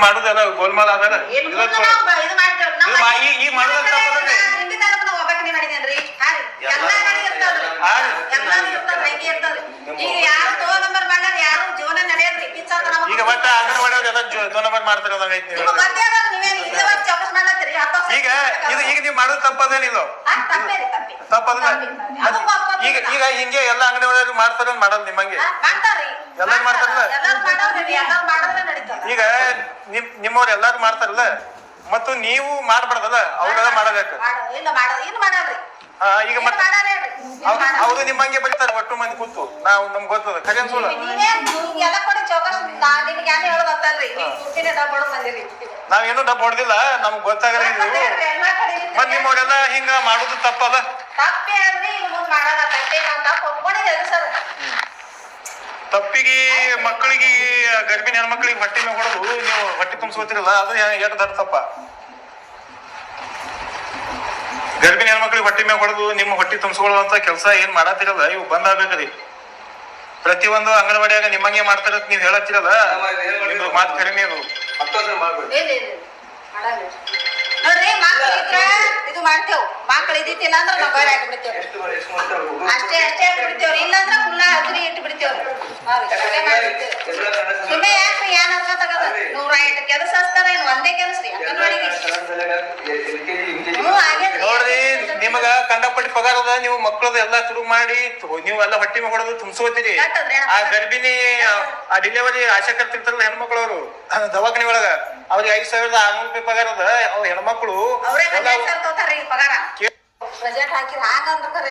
ಮಾಡುದಲ್ಲ ಗೋಲ್ಮಾಲ್ ಅದಲ್ಲ ಈಗ ಮಾಡುದ ತಪ್ಪದಲ್ರಿ ಈಗ ಒಟ್ಟ ಅಂಗನವಾಡಿ ಎಲ್ಲ ದೋ ನಂಬರ್ ಮಾಡ್ತಾರೆ ಅದಂಗೈತಿ ಈಗ ಈಗ ನೀವ್ ಮಾಡೋದು ತಪ್ಪದೇನಿಲ್ಲ ತಪ್ಪದ ಈಗ ಈಗ ಹಿಂಗೆ ಎಲ್ಲ ಅಂಗನವಾಡಿ ಮಾಡ್ತಾರ ಮಾಡಲ್ ನಿಮ್ಮಂಗೆ ಎಲ್ಲಾರು ಮಾಡ್ತಾರಲ್ಲ ಈಗ ನಿಮ್ಮವ್ರ ಎಲ್ಲಾರು ಮಾಡ್ತಾರಲ್ಲ ಮತ್ತು ನೀವು ಮಾಡ್ಬಾರ್ದಲ್ಲ ಅವ್ರೆಲ್ಲ ಮಾಡಬೇಕು ಈಗ ಮತ್ತೆ ಅವ್ರು ನಿಮ್ಮಂಗೆ ಬರೀತಾರ ಒಟ್ಟು ಮಂದಿ ಕೂತು ನಾವು ನಮ್ಗೆ ಗೊತ್ತದ ಖರೆ ಅನ್ಸೋಲ್ಲ ನಾವೇನು ಡಬ್ಬ ಹೊಡೆದಿಲ್ಲ ನಮ್ಗೆ ಗೊತ್ತಾಗಲ್ಲ ಮತ್ ನಿಮ್ಮವ್ರೆಲ್ಲ ಹಿಂಗ ಮಾಡುದು ತಪ್ಪಲ್ಲ ತಪ್ಪಿಗೆ ಮಕ್ಕಳಿಗೆ ಗರ್ಭಿಣಿ ಹೆಣ್ಮಕ್ಳಿಗೆ ಹೊಟ್ಟೆ ಮೇಲೆ ಹೊಡೆದು ನೀವು ಹೊಟ್ಟೆ ತುಂಬಿಸ್ಕೋತಿರಲ್ಲ ಅದು ಎಷ್ಟು ದೊಡ್ಡ ತಪ್ಪ ಗರ್ಭಿಣಿ ಹೆಣ್ಮಕ್ಳಿಗೆ ಹೊಟ್ಟೆ ಮೇಲೆ ಹೊಡೆದು ನಿಮ್ಮ ಹೊಟ್ಟೆ ತುಂಬಿಸ್ಕೊಳ್ಳುವಂತ ಕೆಲಸ ಏನ್ ಮಾಡತ್ತಿರಲ್ಲ ಇವು ಬಂದಾಗಬೇಕ್ರಿ ಪ್ರತಿಯೊಂದು ಅಂಗನವಾಡಿಯಾಗ ನಿಮ್ಮಂಗೆ ಮಾಡ್ತಾರ ನೀವ್ ಹೇಳತ್ತಿರಲ್ಲ ನಿಮ್ದು ಮಾತು ಕಡಿಮೆ ಅದು ನೋಡ್ರಿ ಇದು ಮಾಡ್ತೇವ್ ಮಕ್ಳು ಇದ್ದಿತ್ತಿಲ್ಲ ಅಂದ್ರೆ ನಾವು ಬೇರೆ ಹಾಕಿಬಿಡ್ತೇವ್ರಿ ಅಷ್ಟೇ ಹಾಕಿಬಿಡ್ತೇವ್ರಿ ಇಲ್ಲಾಂದ್ರ ಫುಲ್ಲ ಅಗ್ರಿ ಇಟ್ಟು ಬಿಡ್ತೇವ್ರಿ ಸುಮ್ಮನೆ ಯಾಕ್ರಿ ಏನ್ ಅನ್ಕೋತಾಗದ 108 ಕೆಲಸ ಹಚ್ತಾರ ಏನ್ ಒಂದೇ ಕೆಲಸ ರೀ ಅಂಗನವಾಡಿಗೆ ನೋಡ್ರಿ ನಿಮಗ ಕಂಡಪಟ್ಟಿ ಪಗಾರ ಅದ ನೀವು ಮಕ್ಕಳದ ಎಲ್ಲಾ ಶುರು ಮಾಡಿ ನೀವೆಲ್ಲ ಹೊಟ್ಟೆ ಮೇಲೆ ಹೊಡೆದು ತುಂಬಿಸ್ಕೋತೀರಿ ಆ ಗರ್ಭಿಣಿ ಆ ಡೆಲಿವರಿ ಆಶಾಕರ್ತಿರ್ತಾರಲ್ಲ ಹೆಣ್ಮಕ್ಳವ್ರು ದವಾಖಾನೆ ಒಳಗ ಅವ್ರಿಗೆ 5,600 ರೂಪಾಯಿ ಪಗಾರ ಅದ ಅವ್ರ ಹೆಣ್ಮಕ್ಳು ಪಗಾರ ಬಜೆಟ್ ಹಾಕಿರ ಹಾಗಂದ್ರ